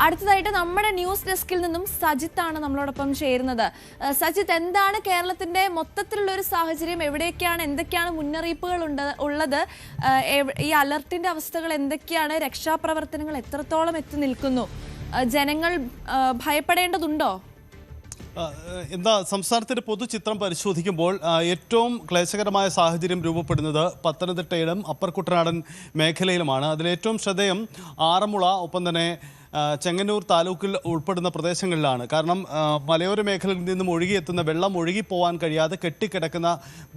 അടുത്തതായിട്ട് നമ്മുടെ ന്യൂസ് ഡെസ്കിൽ നിന്നും സജിത്താണ് നമ്മളോടൊപ്പം ചേരുന്നത്. സജിത്ത്, എന്താണ് കേരളത്തിന്റെ മൊത്തത്തിലുള്ള ഒരു സാഹചര്യം? എവിടെയൊക്കെയാണ്, എന്തൊക്കെയാണ് മുന്നറിയിപ്പുകൾ ഉള്ളത്? ഈ അലർട്ടിന്റെ അവസ്ഥകൾ എന്തൊക്കെയാണ്? രക്ഷാപ്രവർത്തനങ്ങൾ എത്രത്തോളം എത്തി നിൽക്കുന്നു? ജനങ്ങൾ ഭയപ്പെടേണ്ടതുണ്ടോ? എന്താ സംസ്ഥാനത്തിന്റെ പൊതുചിത്രം പരിശോധിക്കുമ്പോൾ ഏറ്റവും ക്ലേശകരമായ സാഹചര്യം രൂപപ്പെടുന്നത് പത്തനംതിട്ടയിലും അപ്പർ കുട്ടനാടൻ മേഖലയിലുമാണ്. അതിലേറ്റവും ശ്രദ്ധേയം ആറന്മുള, ഒപ്പം തന്നെ ചെങ്ങന്നൂർ താലൂക്കിൽ ഉൾപ്പെടുന്ന പ്രദേശങ്ങളിലാണ്. കാരണം മലയോര മേഖലയിൽ നിന്നും ഒഴുകിയെത്തുന്ന വെള്ളം ഒഴുകിപ്പോവാൻ കഴിയാതെ കെട്ടിക്കിടക്കുന്ന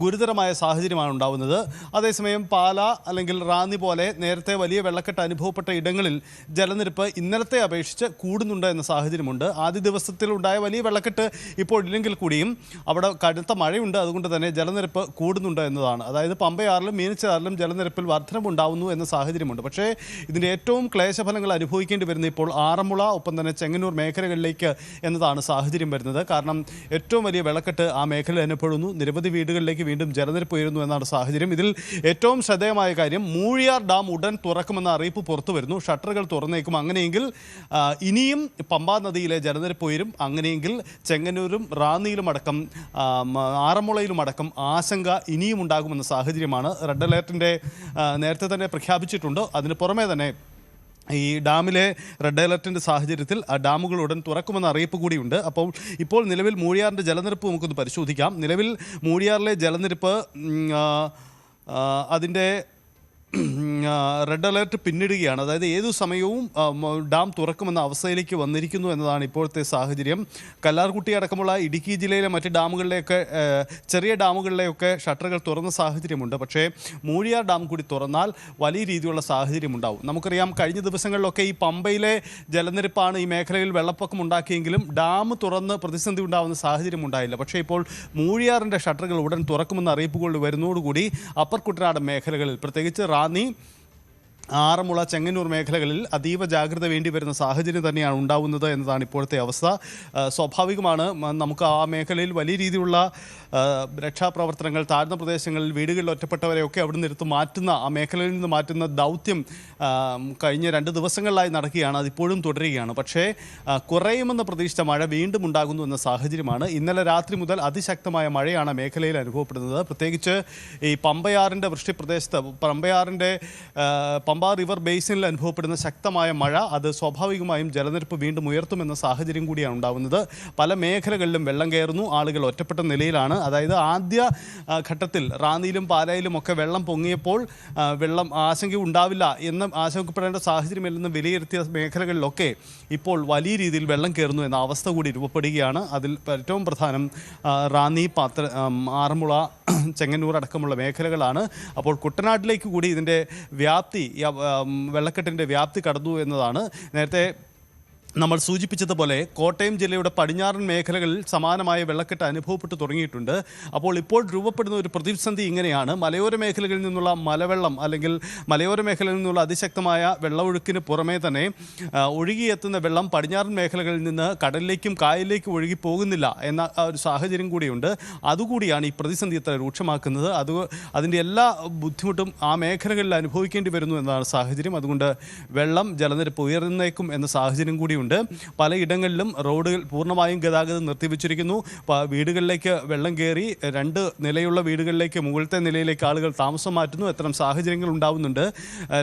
ഗുരുതരമായ സാഹചര്യമാണ് ഉണ്ടാകുന്നത്. അതേസമയം പാല അല്ലെങ്കിൽ റാന്നി പോലെ നേരത്തെ വലിയ വെള്ളക്കെട്ട് അനുഭവപ്പെട്ട ഇടങ്ങളിൽ ജലനിരപ്പ് ഇന്നലത്തെ അപേക്ഷിച്ച് കൂടുന്നുണ്ട് എന്ന സാഹചര്യമുണ്ട്. ആദ്യ ദിവസത്തിലുണ്ടായ വലിയ വെള്ളക്കെട്ട് ഇപ്പോൾ ഇല്ലെങ്കിൽ കൂടിയും അവിടെ കടുത്ത മഴയുണ്ട്, അതുകൊണ്ട് തന്നെ ജലനിരപ്പ് കൂടുന്നുണ്ട് എന്നതാണ്. അതായത് പമ്പയാറിലും മീനച്ചാറിലും ജലനിരപ്പിൽ വർധനമുണ്ടാവുന്നു എന്ന സാഹചര്യമുണ്ട്. പക്ഷേ ഇതിൻ്റെ ഏറ്റവും ക്ലേശഫലങ്ങൾ അനുഭവിക്കേണ്ടി വരുന്ന ഇപ്പോൾ ആറന്മുള, ഒപ്പം തന്നെ ചെങ്ങന്നൂർ മേഖലകളിലേക്ക് എന്നതാണ് സാഹചര്യം വരുന്നത്. കാരണം ഏറ്റവും വലിയ വെള്ളക്കെട്ട് ആ മേഖല അനുഭവപ്പെടുന്നു. നിരവധി വീടുകളിലേക്ക് വീണ്ടും ജലനിരപ്പ് ഉയരുന്നു എന്നാണ് സാഹചര്യം. ഇതിൽ ഏറ്റവും ശ്രദ്ധേയമായ കാര്യം, മൂഴിയാർ ഡാം ഉടൻ തുറക്കുമെന്ന അറിയിപ്പ് പുറത്തു വരുന്നു. ഷട്ടറുകൾ തുറന്നേക്കും. അങ്ങനെയെങ്കിൽ ഇനിയും പമ്പാ നദിയിലെ ജലനിരപ്പ് ഉയരും. അങ്ങനെയെങ്കിൽ ചെങ്ങന്നൂരും റാന്നിയിലും അടക്കം ആറന്മുളയിലും അടക്കം ആശങ്ക ഇനിയും ഉണ്ടാകുമെന്ന സാഹചര്യമാണ്. റെഡ് അലേർട്ടിൻ്റെ നേരത്തെ തന്നെ പ്രഖ്യാപിച്ചിട്ടുണ്ട്. അതിന് പുറമെ തന്നെ ഈ ഡാമിലെ റെഡ് അലർട്ടിൻ്റെ സാഹചര്യത്തിൽ ആ ഡാമുകൾ ഉടൻ തുറക്കുമെന്ന അറിയിപ്പ് കൂടിയുണ്ട്. അപ്പോൾ ഇപ്പോൾ നിലവിൽ മൂഴിയാറിൻ്റെ ജലനിരപ്പ് നമുക്കൊന്ന് പരിശോധിക്കാം. നിലവിൽ മൂഴിയാറിലെ ജലനിരപ്പ് അതിൻ്റെ റെഡ് അലേർട്ട് പിന്നിടുകയാണ്. അതായത് ഏതു സമയവും ഡാം തുറക്കുമെന്ന അവസ്ഥയിലേക്ക് വന്നിരിക്കുന്നു എന്നതാണ് ഇപ്പോഴത്തെ സാഹചര്യം. കല്ലാർകുട്ടി അടക്കമുള്ള ഇടുക്കി ജില്ലയിലെ മറ്റ് ഡാമുകളിലെയൊക്കെ ചെറിയ ഡാമുകളിലെയൊക്കെ ഷട്ടറുകൾ തുറന്ന സാഹചര്യമുണ്ട്. പക്ഷേ മൂഴിയാർ ഡാം കൂടി തുറന്നാൽ വലിയ രീതിയിലുള്ള സാഹചര്യം ഉണ്ടാവും. നമുക്കറിയാം, കഴിഞ്ഞ ദിവസങ്ങളിലൊക്കെ ഈ പമ്പയിലെ ജലനിരപ്പാണ് ഈ മേഖലയിൽ വെള്ളപ്പൊക്കം ഉണ്ടാക്കിയെങ്കിലും ഡാം തുറന്ന് പ്രതിസന്ധി ഉണ്ടാകുന്ന സാഹചര്യം ഉണ്ടായില്ല. പക്ഷേ ഇപ്പോൾ മൂഴിയാറിൻ്റെ ഷട്ടറുകൾ ഉടൻ തുറക്കുമെന്ന അറിയിപ്പുകൾ വരുന്നതോടുകൂടി അപ്പർ കുട്ടനാടൻ മേഖലകളിൽ, പ്രത്യേകിച്ച് റാന്നി, ആറന്മുള, ചെങ്ങന്നൂർ മേഖലകളിൽ അതീവ ജാഗ്രത വേണ്ടി വരുന്ന സാഹചര്യം തന്നെയാണ് ഉണ്ടാവുന്നത് എന്നതാണ് ഇപ്പോഴത്തെ അവസ്ഥ. സ്വാഭാവികമാണ്, നമുക്ക് ആ മേഖലയിൽ വലിയ രീതിയിലുള്ള രക്ഷാപ്രവർത്തനങ്ങൾ, താഴ്ന്ന പ്രദേശങ്ങളിൽ വീടുകളിൽ ഒറ്റപ്പെട്ടവരെയൊക്കെ അവിടെ നിന്ന് എടുത്ത് മാറ്റുന്ന, ആ മേഖലയിൽ നിന്ന് മാറ്റുന്ന ദൗത്യം കഴിഞ്ഞ 2 ദിവസങ്ങളിലായി നടക്കുകയാണ്. അതിപ്പോഴും തുടരുകയാണ്. പക്ഷേ കുറയുമെന്ന് പ്രതീക്ഷിച്ച മഴ വീണ്ടും ഉണ്ടാകുന്നു എന്ന സാഹചര്യമാണ്. ഇന്നലെ രാത്രി മുതൽ അതിശക്തമായ മഴയാണ് മേഖലയിൽ അനുഭവപ്പെടുന്നത്. പ്രത്യേകിച്ച് ഈ പമ്പയാറിൻ്റെ വൃഷ്ടിപ്രദേശത്ത്, പമ്പയാറിൻ്റെ പമ്പ റിവർ ബേസിനിൽ അനുഭവപ്പെടുന്ന ശക്തമായ മഴ അത് സ്വാഭാവികമായും ജലനിരപ്പ് വീണ്ടും ഉയർത്തുമെന്ന സാഹചര്യം കൂടിയാണ് ഉണ്ടാകുന്നത്. പല മേഖലകളിലും വെള്ളം കയറുന്നു. ആളുകൾ ഒറ്റപ്പെട്ട നിലയിലാണ്. അതായത് ആദ്യ ഘട്ടത്തിൽ റാന്നിയിലും പാലായിലും ഒക്കെ വെള്ളം പൊങ്ങിയപ്പോൾ വെള്ളം ആശങ്ക ഉണ്ടാവില്ല എന്ന് ആശങ്കപ്പെടേണ്ട സാഹചര്യമില്ലെന്ന് വിലയിരുത്തിയ മേഖലകളിലൊക്കെ ഇപ്പോൾ വലിയ രീതിയിൽ വെള്ളം കയറുന്നു എന്ന അവസ്ഥ കൂടി രൂപപ്പെടുകയാണ്. അതിൽ ഏറ്റവും പ്രധാനം റാന്നി, ആറന്മുള, ചെങ്ങന്നൂർ അടക്കമുള്ള മേഖലകളാണ്. അപ്പോൾ കുട്ടനാട്ടിലേക്ക് കൂടി ഇതിൻ്റെ വ്യാപ്തി, വെള്ളക്കെട്ടിൻ്റെ വ്യാപ്തി കടന്നു എന്നതാണ്. നേരത്തെ നമ്മൾ സൂചിപ്പിച്ചതുപോലെ കോട്ടയം ജില്ലയുടെ പടിഞ്ഞാറൻ മേഖലകളിൽ സമാനമായ വെള്ളക്കെട്ട് അനുഭവപ്പെട്ടു തുടങ്ങിയിട്ടുണ്ട്. അപ്പോൾ ഇപ്പോൾ രൂപപ്പെടുന്ന ഒരു പ്രതിസന്ധി ഇങ്ങനെയാണ്. മലയോര മേഖലകളിൽ നിന്നുള്ള മലവെള്ളം അല്ലെങ്കിൽ മലയോര മേഖലയിൽ നിന്നുള്ള അതിശക്തമായ വെള്ളമൊഴുക്കിന് പുറമേ തന്നെ ഒഴുകിയെത്തുന്ന വെള്ളം പടിഞ്ഞാറൻ മേഖലകളിൽ നിന്ന് കടലിലേക്കും കായലിലേക്കും ഒഴുകി പോകുന്നില്ല എന്ന ഒരു സാഹചര്യം കൂടിയുണ്ട്. അതുകൂടിയാണ് ഈ പ്രതിസന്ധി ഇത്ര രൂക്ഷമാക്കുന്നത്. അതിൻ്റെ എല്ലാ ബുദ്ധിമുട്ടും ആ മേഖലകളിൽ അനുഭവിക്കേണ്ടി വരുന്നു എന്നതാണ് സാഹചര്യം. അതുകൊണ്ട് വെള്ളം, ജലനിരപ്പ് ഉയർന്നേക്കും എന്ന സാഹചര്യം കൂടിയുണ്ട്. പലയിടങ്ങളിലും റോഡുകൾ പൂർണ്ണമായും ഗതാഗതം നിർത്തിവെച്ചിരിക്കുന്നു. വീടുകളിലേക്ക് വെള്ളം കയറി 2 നിലയുള്ള വീടുകളിലേക്ക് മുകളിലത്തെ നിലയിലേക്ക് ആളുകൾ താമസം മാറ്റുന്നു. അത്തരം സാഹചര്യങ്ങൾ ഉണ്ടാവുന്നുണ്ട്.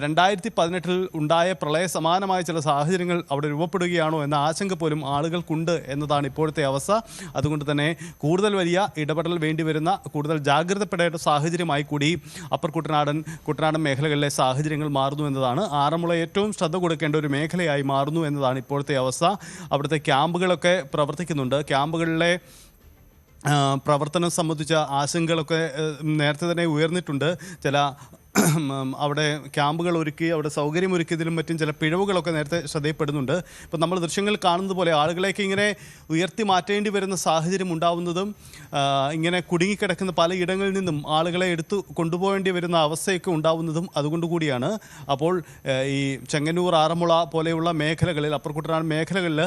2018 ഉണ്ടായ പ്രളയ സമാനമായ ചില സാഹചര്യങ്ങൾ അവിടെ രൂപപ്പെടുകയാണോ എന്ന ആശങ്ക പോലും ആളുകൾക്കുണ്ട് എന്നതാണ് ഇപ്പോഴത്തെ അവസ്ഥ. അതുകൊണ്ട് തന്നെ കൂടുതൽ വലിയ ഇടപെടൽ വേണ്ടിവരുന്ന, കൂടുതൽ ജാഗ്രതപ്പെടേണ്ട സാഹചര്യമായി കൂടി അപ്പർ കുട്ടനാടൻ മേഖലകളിലെ സാഹചര്യങ്ങൾ മാറുന്നു എന്നതാണ്. ആറന്മുള ഏറ്റവും ശ്രദ്ധ കൊടുക്കേണ്ട ഒരു മേഖലയായി മാറുന്നു എന്നതാണ് ഇപ്പോഴത്തെ അവസ്ഥ. അവിടുത്തെ ക്യാമ്പുകളൊക്കെ പ്രവർത്തിക്കുന്നുണ്ട്. ക്യാമ്പുകളിലെ പ്രവർത്തനം സംബന്ധിച്ച ആശങ്കകളൊക്കെ നേരത്തെ തന്നെ ഉയർന്നിട്ടുണ്ട്. ചില അവിടെ ക്യാമ്പുകൾ ഒരുക്കി, അവിടെ സൗകര്യമൊരുക്കിയതിലും മറ്റും ചില പിഴവുകളൊക്കെ നേരത്തെ ശ്രദ്ധയപ്പെടുന്നുണ്ട്. ഇപ്പം നമ്മൾ ദൃശ്യങ്ങൾ കാണുന്നത് പോലെ ആളുകളേക്ക് ഇങ്ങനെ ഉയർത്തി മാറ്റേണ്ടി വരുന്ന സാഹചര്യം ഉണ്ടാവുന്നതും, ഇങ്ങനെ കുടുങ്ങിക്കിടക്കുന്ന പലയിടങ്ങളിൽ നിന്നും ആളുകളെ എടുത്തു കൊണ്ടുപോകേണ്ടി വരുന്ന അവസ്ഥയൊക്കെ ഉണ്ടാവുന്നതും അതുകൊണ്ടുകൂടിയാണ്. അപ്പോൾ ഈ ചെങ്ങന്നൂർ, ആറന്മുള പോലെയുള്ള മേഖലകളിൽ, അപ്പർ കുട്ടനാട് മേഖലകളിൽ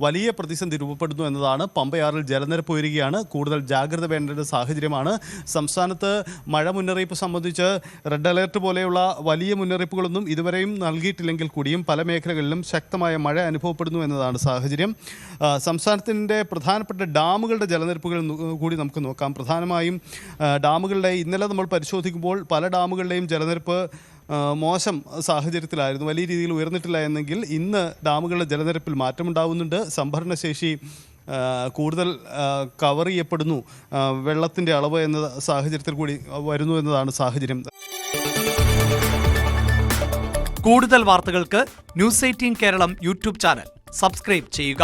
വലിയ പ്രതിസന്ധി രൂപപ്പെടുന്നു എന്നതാണ്. പമ്പയാറിൽ ജലനിരപ്പ് ഉയരുകയാണ്. കൂടുതൽ ജാഗ്രത വേണ്ട സാഹചര്യമാണ്. സംസ്ഥാനത്ത് മഴ മുന്നറിയിപ്പ് സംബന്ധിച്ച് റെഡ് അലേർട്ട് പോലെയുള്ള വലിയ മുന്നറിയിപ്പുകളൊന്നും ഇതുവരെയും നൽകിയിട്ടില്ലെങ്കിൽ കൂടിയും പല മേഖലകളിലും ശക്തമായ മഴ അനുഭവപ്പെടുന്നു എന്നതാണ് സാഹചര്യം. സംസ്ഥാനത്തിൻ്റെ പ്രധാനപ്പെട്ട ഡാമുകളുടെ ജലനിരപ്പുകൾ കൂടി നമുക്ക് നോക്കാം. പ്രധാനമായും ഡാമുകളുടെ ഇന്നലെ നമ്മൾ പരിശോധിക്കുമ്പോൾ പല ഡാമുകളുടെയും ജലനിരപ്പ് മോശം സാഹചര്യത്തിലായിരുന്നു, വലിയ രീതിയിൽ ഉയർന്നിട്ടില്ല എന്നെങ്കിൽ ഇന്ന് ഡാമുകളുടെ ജലനിരപ്പിൽ മാറ്റമുണ്ടാവുന്നുണ്ട്. സംഭരണശേഷി കൂടുതൽ കവർ ചെയ്യപ്പെടുന്നു, വെള്ളത്തിൻ്റെ അളവ് എന്ന സാഹചര്യത്തിൽ കൂടി വരുന്നു എന്നതാണ് സാഹചര്യം. കൂടുതൽ വാർത്തകൾക്ക് news 18 Keralam YouTube channel subscribe ചെയ്യുക.